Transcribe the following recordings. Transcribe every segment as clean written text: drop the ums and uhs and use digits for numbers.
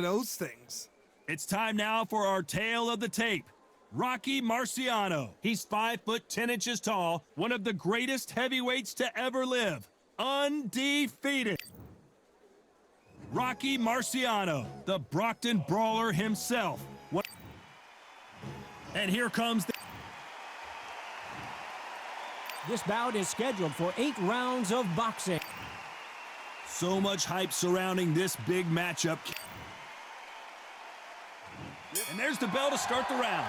those things. It's time now for our tale of the tape. Rocky Marciano. He's 5 foot 10 inches tall, one of the greatest heavyweights to ever live. Undefeated. Rocky Marciano, the Brockton brawler himself. And here comes the... This bout is scheduled for 8 rounds of boxing. So much hype surrounding this big matchup. And there's the bell to start the round.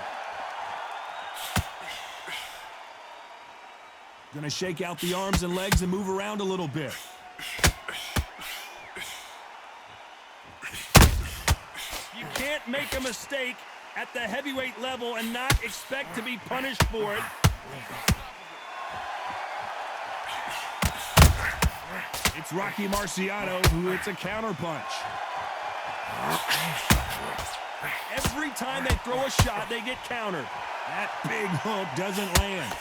Gonna shake out the arms and legs and move around a little bit. You can't make a mistake at the heavyweight level and not expect to be punished for it. It's Rocky Marciano who hits a counterpunch. Every time they throw a shot, they get countered. That big hook doesn't land.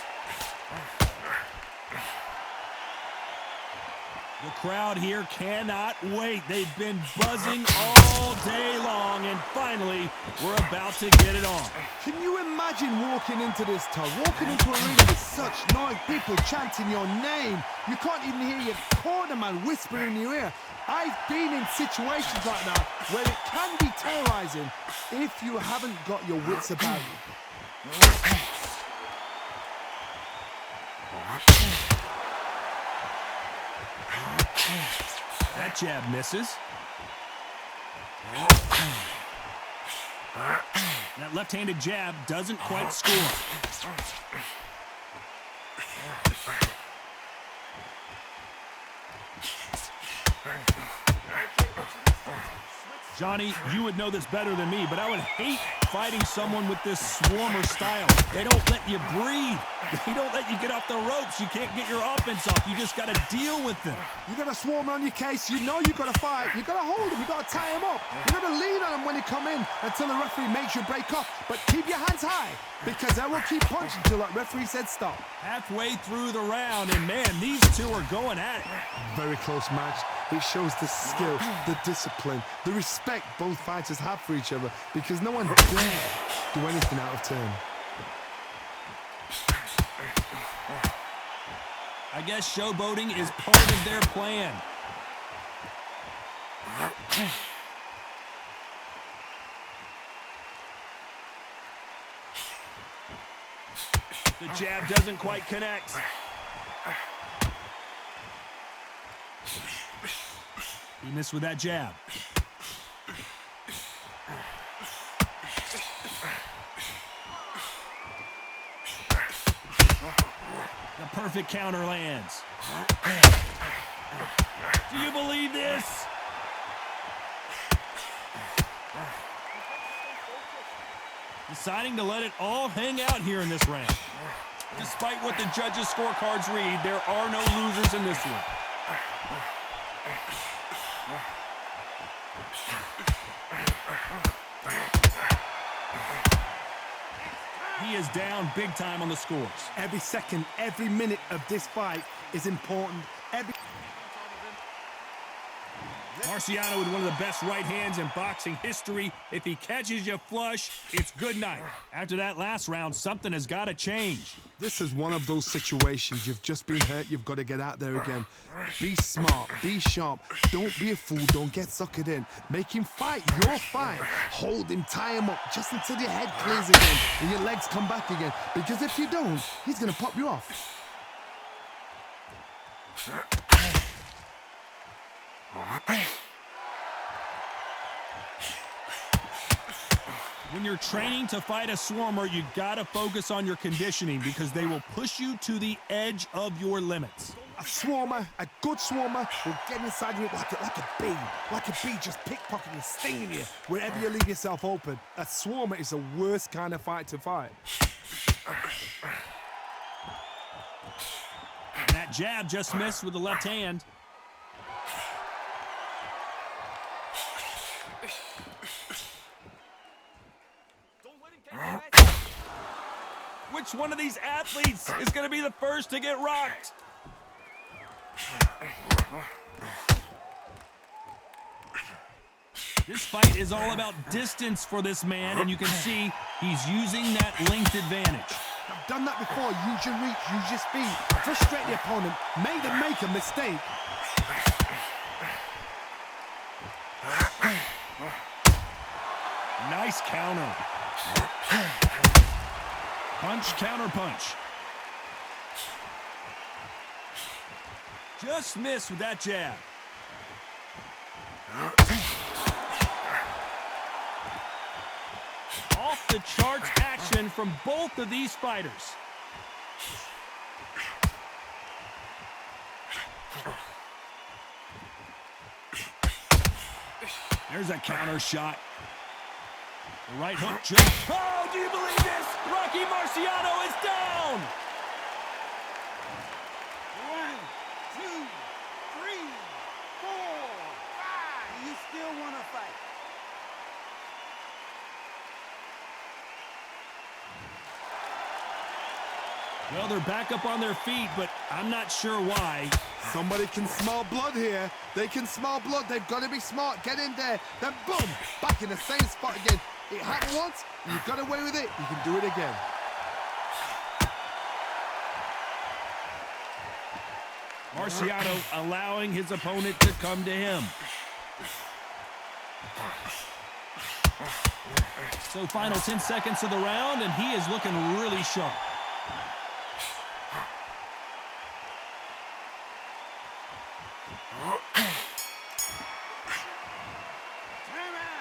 The crowd here cannot wait. They've been buzzing all day long, and finally, we're about to get it on. Can you imagine walking into this town, walking into a arena with such noise, people chanting your name? You can't even hear your corner man whispering in your ear. I've been in situations like that where it can be terrorizing if you haven't got your wits about you. That jab misses. That left-handed jab doesn't quite score. Johnny, you would know this better than me, but I would hate fighting someone with this swarmer style. They don't let you breathe. They don't let you get off the ropes. You can't get your offense off. You just got to deal with them. You got a swarmer on your case. You know you got to fight. You got to hold him. You got to tie him up. You got to lean on him when he come in until the referee makes you break off. But keep your hands high because they will keep punching until that referee said stop. Halfway through the round, and man, these two are going at it. Very close match. It shows the skill, the discipline, the respect both fighters have for each other because no one dare do anything out of turn. I guess showboating is part of their plan. The jab doesn't quite connect. He missed with that jab. The perfect counter lands. Do you believe this? Deciding to let it all hang out here in this round. Despite what the judges' scorecards read, there are no losers in this one. He is down big time on the scores. Every second, every minute of this fight is important. Marciano with one of the best right hands in boxing history. If he catches you flush, it's good night. After that last round, something has got to change. This is one of those situations. You've just been hurt. You've got to get out there again. Be smart. Be sharp. Don't be a fool. Don't get suckered in. Make him fight your fight. Hold him. Tie him up just until your head clears again and your legs come back again. Because if you don't, he's going to pop you off. When you're training to fight a swarmer, you gotta focus on your conditioning because they will push you to the edge of your limits. A swarmer, a good swarmer, will get inside you like a bee. Like a bee just pickpocketing, stinging you wherever you leave yourself open. A swarmer is the worst kind of fight to fight. And that jab just missed with the left hand. Which one of these athletes is going to be the first to get rocked? This fight is all about distance for this man, and you can see he's using that length advantage. I've done that before. Use your reach, use your speed. Frustrate the opponent. Make them make a mistake. Nice counter. Punch, counter punch. Just missed with that jab. Off the charts action from both of these fighters. There's a counter shot. The right hook jump. Oh, do you believe this? Rocky Marciano is down! 1, 2, 3, 4, 5. You still want to fight? Well, they're back up on their feet, but I'm not sure why. Somebody can smell blood here. They can smell blood. They've got to be smart. Get in there. Then boom, back in the same spot again. It happened once, and you got away with it. You can do it again. Marciano allowing his opponent to come to him. So final 10 seconds of the round, and he is looking really sharp.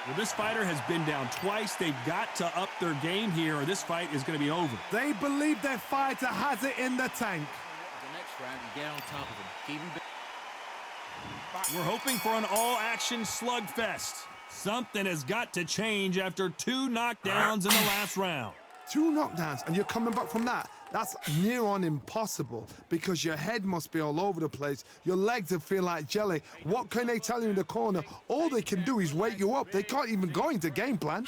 Well, this fighter has been down twice. They've got to up their game here, or this fight is going to be over. They believe their fighter has it in the tank. The next round, you get on top of him. Keep him. We're hoping for an all-action slugfest. Something has got to change after 2 knockdowns in the last round. 2 knockdowns, and you're coming back from that. That's near on impossible because your head must be all over the place. Your legs will feel like jelly. What can they tell you in the corner? All they can do is wake you up. They can't even go into game plan.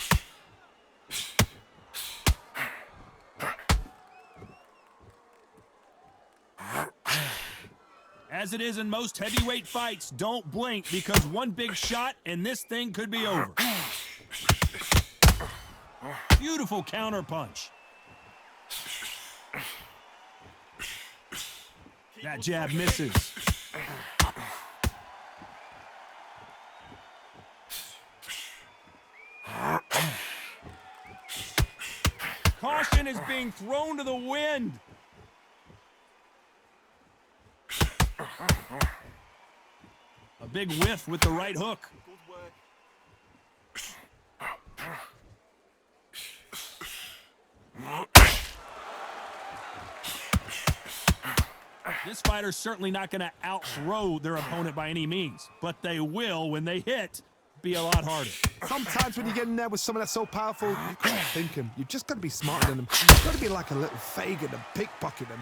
As it is in most heavyweight fights, don't blink because one big shot and this thing could be over. Beautiful counter punch. That jab misses. Caution is being thrown to the wind. A big whiff with the right hook. This fighter's certainly not going to out-throw their opponent by any means, but they will, when they hit, be a lot harder. Sometimes when you get in there with someone that's so powerful, you can't think him. You've just got to be smarter than them. You've got to be like a little Fagin and pickpocket him.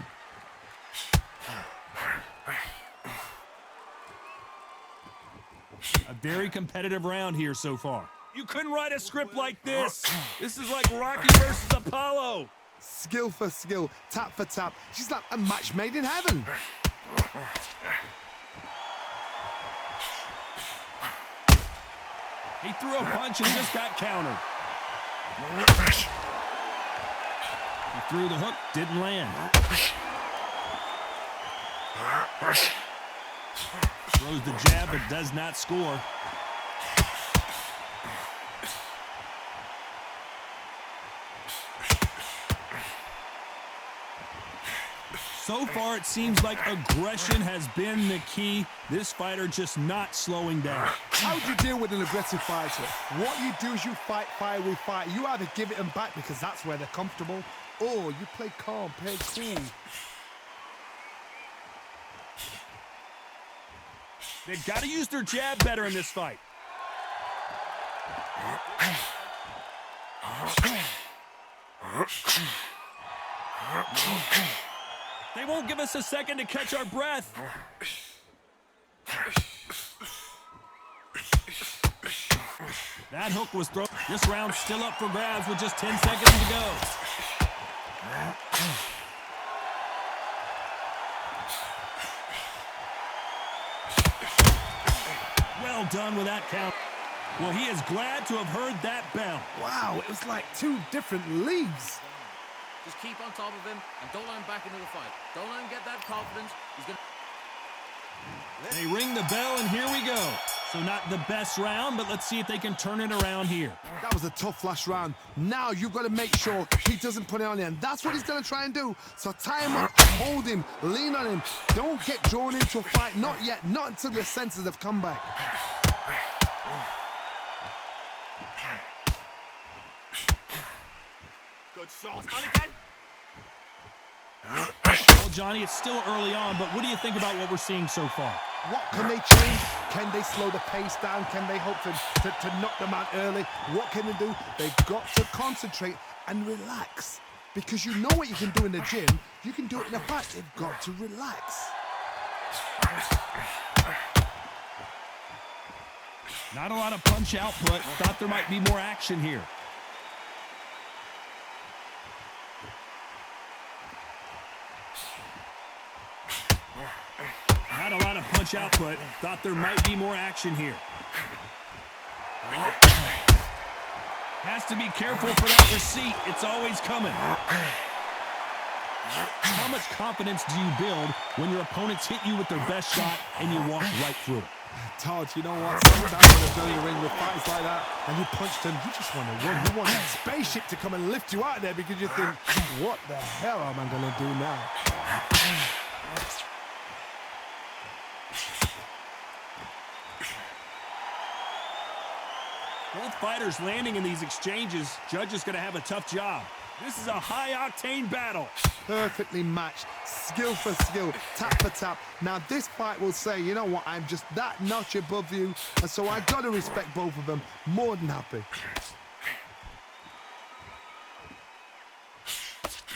A very competitive round here so far. You couldn't write a script like this. This is like Rocky versus Apollo. Skill for skill, tap for tap. She's like a match made in heaven. He threw a punch and just got countered. He threw the hook, didn't land. Throws the jab, but does not score. So far, it seems like aggression has been the key. This fighter just not slowing down. How do you deal with an aggressive fighter? What you do is you fight fire with fire. You either give it them back because that's where they're comfortable, or you play calm, play cool. They've got to use their jab better in this fight. They won't give us a second to catch our breath. That hook was thrown. This round's still up for grabs with just 10 seconds to go. Well done with that count. Well, he is glad to have heard that bell. Wow, it was like two different leagues. Just keep on top of him and don't let him back into the fight. Don't let him get that confidence. He's going to... They ring the bell, and here we go. So not the best round, but let's see if they can turn it around here. That was a tough last round. Now you've got to make sure he doesn't put it on you, and that's what he's going to try and do. So tie him up, hold him, lean on him. Don't get drawn into a fight. Not yet. Not until your senses have come back. Good shot. On again. Well, Johnny, it's still early on, but what do you think about what we're seeing so far? What can they change? Can they slow the pace down? Can they hope to knock them out early? What can they do? They've got to concentrate and relax. Because you know what you can do in the gym, you can do it in a fight. They've got to relax. Not a lot of punch output. Thought there might be more action here. Not a lot of punch output. Thought there might be more action here. Has to be careful for that receipt. It's always coming. How much confidence do you build when your opponents hit you with their best shot and you walk right through it? Todd, you know what? Sometimes when you go in the ring with fights like that and you punch them, you just want to run. You want that spaceship to come and lift you out of there because you think, what the hell am I going to do now? Both fighters landing in these exchanges. Judge is going to have a tough job. This is a high-octane battle. Perfectly matched, skill for skill, tap for tap. Now this fight will say, you know what, I'm just that notch above you, and so I got to respect both of them. More than happy.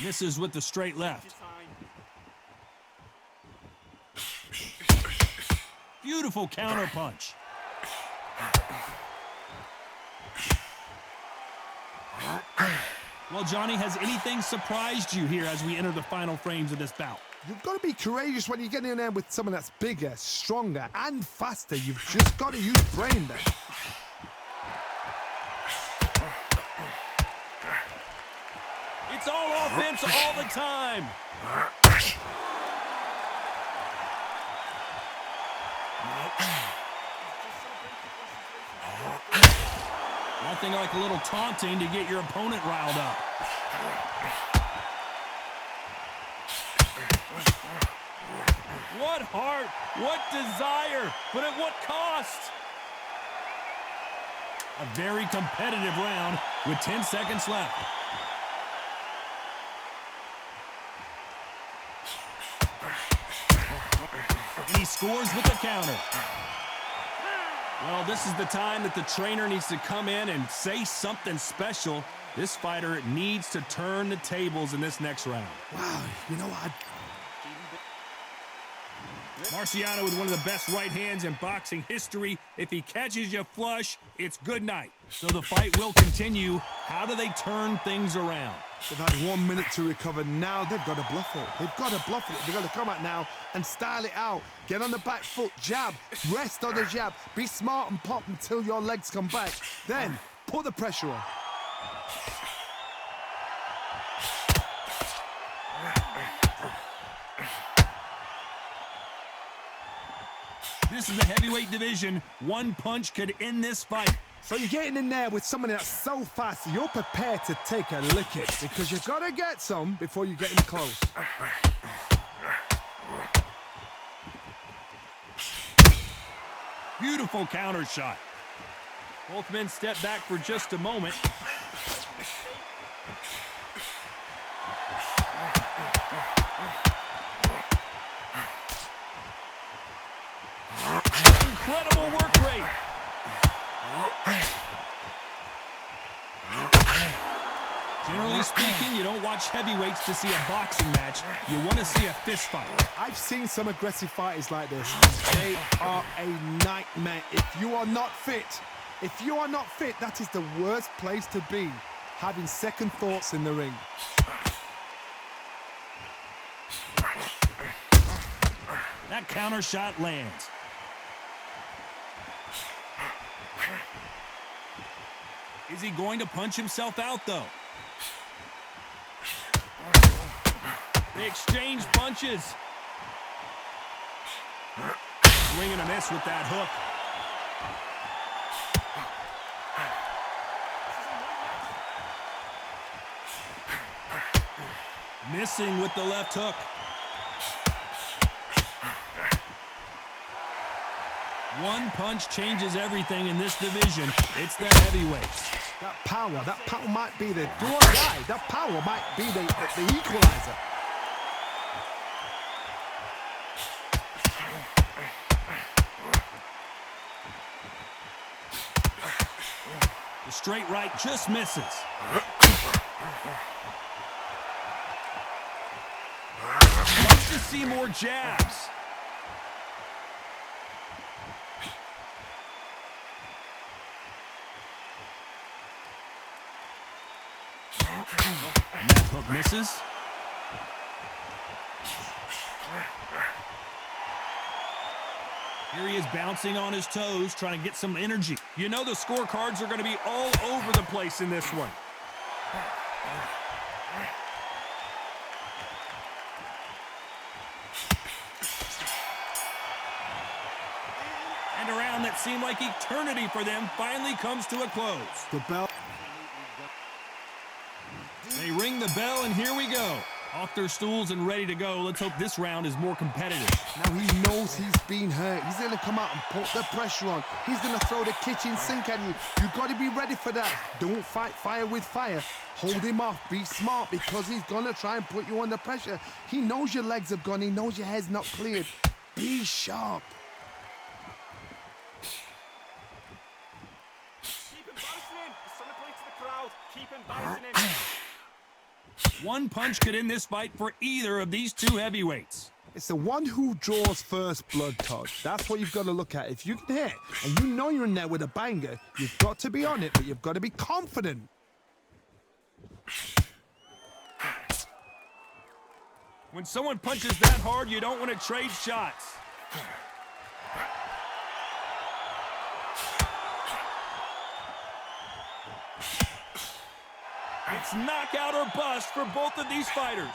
Misses with the straight left. Beautiful counter punch. Well, Johnny, has anything surprised you here as we enter the final frames of this bout? You've got to be courageous when you get in there with someone that's bigger, stronger, and faster. You've just got to use brain there. It's all offense all the time. Nothing like a little taunting to get your opponent riled up. What heart, what desire, but at what cost? A very competitive round with 10 seconds left. And he scores with the counter. Well, this is the time that the trainer needs to come in and say something special. This fighter needs to turn the tables in this next round. Wow, you know what? Marciano with one of the best right hands in boxing history. If he catches you flush, it's good night. So the fight will continue. How do they turn things around? They've had 1 minute to recover. Now they've got to bluff it. They've got to bluff it. They've got to come out now and style it out. Get on the back foot, jab, rest on the jab. Be smart and pop until your legs come back. Then put the pressure on. This is the heavyweight division. One punch could end this fight. So you're getting in there with someone that's so fast, you're prepared to take a licking because you've got to get some before you get in close. Beautiful counter shot. Both men step back for just a moment. Incredible work rate. Generally speaking, you don't watch heavyweights to see a boxing match. You want to see a fist fight. I've seen some aggressive fighters like this. They are a nightmare. If you are not fit, that is the worst place to be, having second thoughts in the ring. That counter shot lands. Is he going to punch himself out, though? They exchange punches. Swing and a miss with that hook. Missing with the left hook. One punch changes everything in this division. It's the heavyweights. That power might be the do or die. That power might be the equalizer. The straight right just misses. Wants to see more jabs. Left hook misses. Here he is bouncing on his toes, trying to get some energy. You know the scorecards are going to be all over the place in this one. And a round that seemed like eternity for them finally comes to a close. The bell. They ring the bell, and here we go. Off their stools and ready to go. Let's hope this round is more competitive. Now he knows he's been hurt. He's going to come out and put the pressure on. He's going to throw the kitchen sink at you. You've got to be ready for that. Don't fight fire with fire. Hold him off. Be smart because he's going to try and put you under pressure. He knows your legs have gone. He knows your head's not cleared. Be sharp. Keep embarrassing him. Send a plate to the crowd. Keep embarrassing him. One punch could end this fight for either of these two heavyweights. It's the one who draws first blood, Todd. That's what you've got to look at. If you can hit and you know you're in there with a banger, you've got to be on it, but you've got to be confident. When someone punches that hard, you don't want to trade shots. It's knockout or bust for both of these fighters.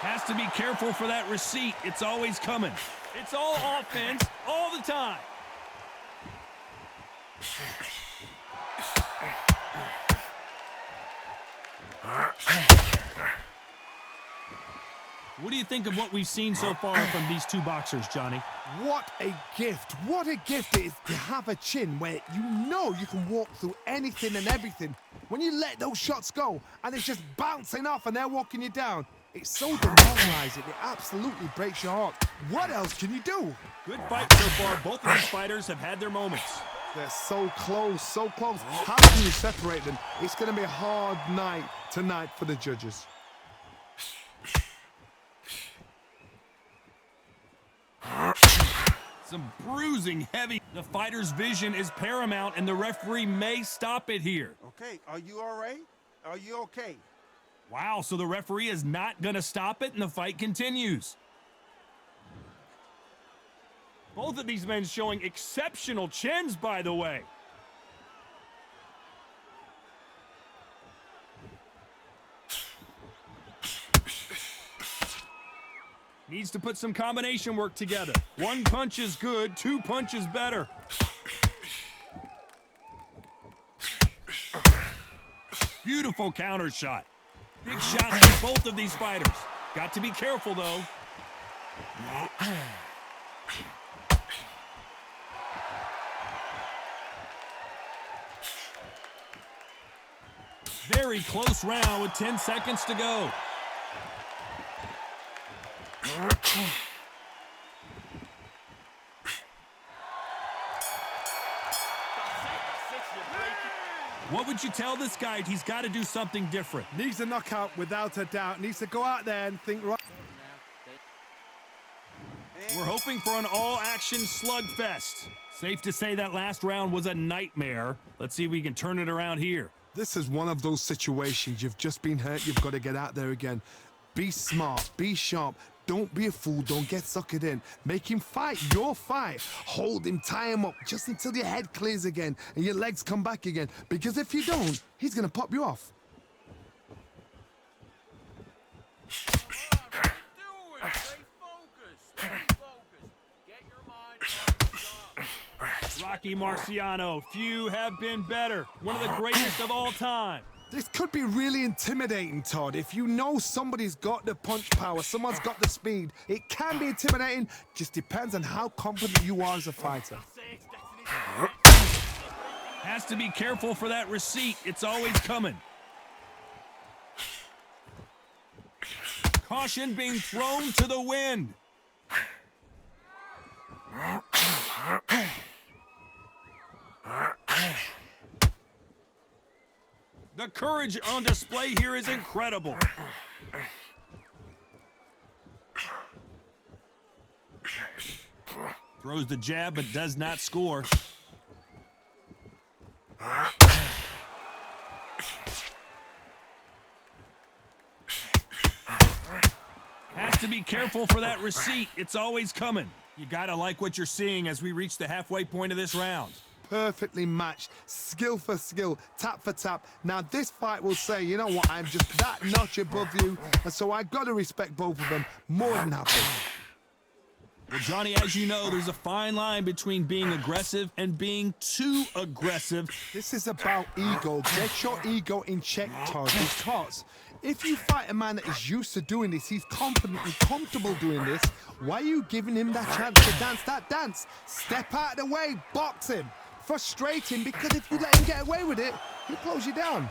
Has to be careful for that receipt. It's always coming. It's all offense all the time. What do you think of what we've seen so far from these two boxers, Johnny? What a gift. What a gift it is to have a chin where you know you can walk through anything and everything. When you let those shots go and it's just bouncing off and they're walking you down, it's so demoralizing. It absolutely breaks your heart. What else can you do? Good fight so far. Both of these fighters have had their moments. They're so close, so close. How can you separate them? It's going to be a hard night tonight for the judges. Some bruising heavy. The fighter's vision is paramount, and the referee may stop it here. Okay, are you all right? Are you okay? Wow, so the referee is not going to stop it, and the fight continues. Both of these men showing exceptional chins, by the way. Needs to put some combination work together. One punch is good, two punches better. Beautiful counter shot. Big shots from both of these fighters. Got to be careful, though. Very close round with 10 seconds to go. What would you tell this guy? He's got to do something different. Needs a knockout without a doubt. Needs to go out there and think right. We're hoping for an all-action slugfest. Safe to say that last round was a nightmare. Let's see if we can turn it around here. This is one of those situations. You've just been hurt. You've got to get out there again. Be smart. Be sharp. Don't be a fool. Don't get suckered in. Make him fight your fight. Hold him, tie him up just until your head clears again and your legs come back again. Because if you don't, he's going to pop you off. Rocky Marciano, few have been better. One of the greatest of all time. This could be really intimidating, Todd. If you know somebody's got the punch power, someone's got the speed, it can be intimidating. Just depends on how confident you are as a fighter. Has to be careful for that receipt. It's always coming. Caution being thrown to the wind. The courage on display here is incredible. Throws the jab but does not score. Has to be careful for that receipt. It's always coming. You gotta like what you're seeing as we reach the halfway point of this round. Perfectly matched, skill for skill, tap for tap. Now this fight will say, you know what, I'm just that notch above you, and so I gotta respect both of them more than happy. Well, Johnny, as you know, there's a fine line between being aggressive and being too aggressive. This is about ego. Get your ego in check, Todd, because if you fight a man that is used to doing this, he's confident and comfortable doing this, why are you giving him that chance to dance that dance? Step out of the way, box him. Frustrate him, because if you let him get away with it, he'll close you down.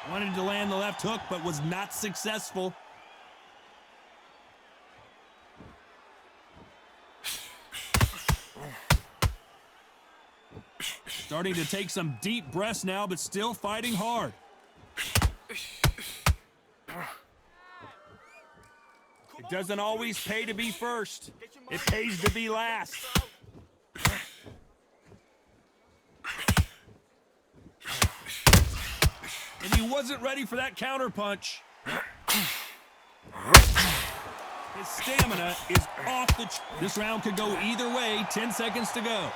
Wanted to land the left hook, but was not successful. Starting to take some deep breaths now, but still fighting hard. It doesn't always pay to be first. It pays to be last. And he wasn't ready for that counter punch. His stamina is off the... This round could go either way. 10 seconds to go.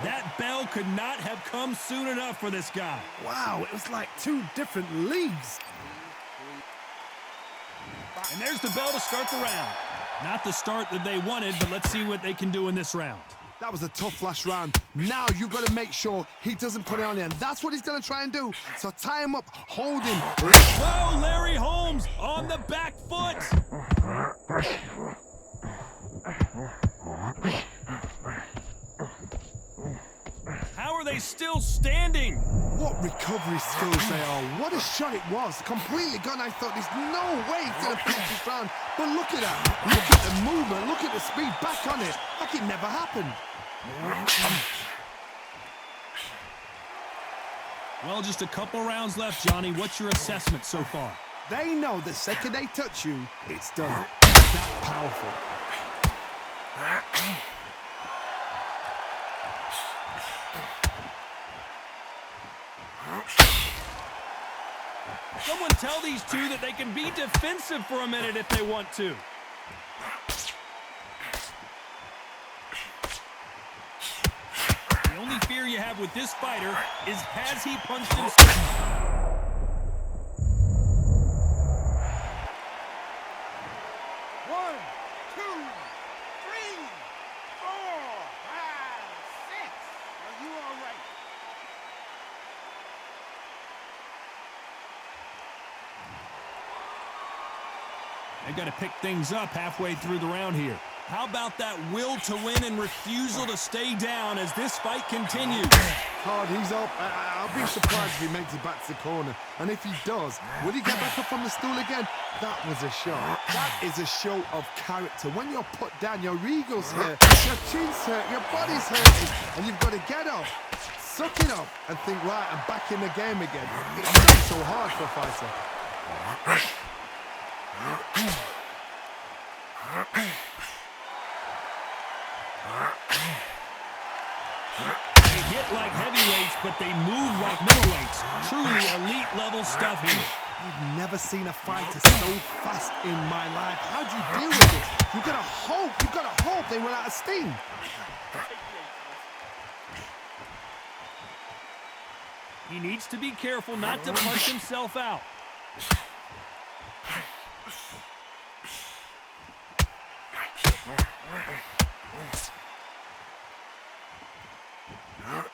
That bell could not have come soon enough for this guy. Wow, it was like two different leagues. And there's the bell to start the round. Not the start that they wanted, but let's see what they can do in this round. That was a tough last round. Now you got to make sure he doesn't put it on you, and that's what he's going to try and do. So tie him up, hold him. Whoa, Larry Holmes on the back foot. How are they still standing? What recovery skills they are. What a shot it was. Completely gone. I thought there's no way he's going to finish this round. But look at that. Look at the movement. Look at the speed back on it. Like it never happened. Well, just a couple rounds left, Johnny. What's your assessment so far? They know the second they touch you, it's done. It's that powerful. Someone tell these two that they can be defensive for a minute if they want to. The only fear you have with this fighter is, has he punched himself? 1, 2, 3, 4, 5, 6. Are you all right? They've got to pick things up halfway through the round here. How about that will to win and refusal to stay down as this fight continues? Hard, he's up. I'll be surprised if he makes it back to the corner. And if he does, will he get back up on the stool again? That was a shot. That is a show of character. When you're put down, your ego's hurt, your chin's hurt, your body's hurting, and you've got to get up, suck it up, and think, right, I'm back in the game again. It's not so hard for a fighter. They hit like heavyweights, but they move like middleweights. Truly elite-level stuff here. I've never seen a fighter so fast in my life. How do you deal with this? You've got to hope they run out of steam. He needs to be careful not to punch himself out.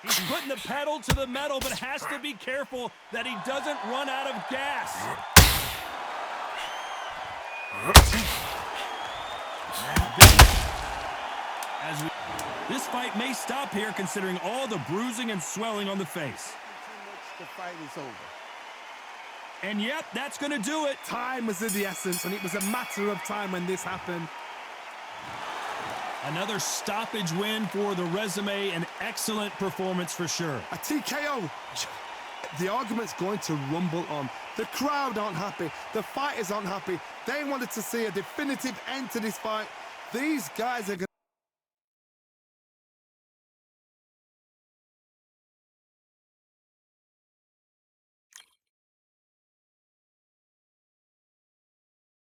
He's putting the pedal to the metal, but has to be careful that he doesn't run out of gas. This fight may stop here considering all the bruising and swelling on the face. The fight is over. And yep, that's going to do it. Time was of the essence, and it was a matter of time when this happened. Another stoppage win for the resume, an excellent performance for sure. A TKO. The argument's going to rumble on. The crowd aren't happy. The fighters aren't happy. They wanted to see a definitive end to this fight. These guys are going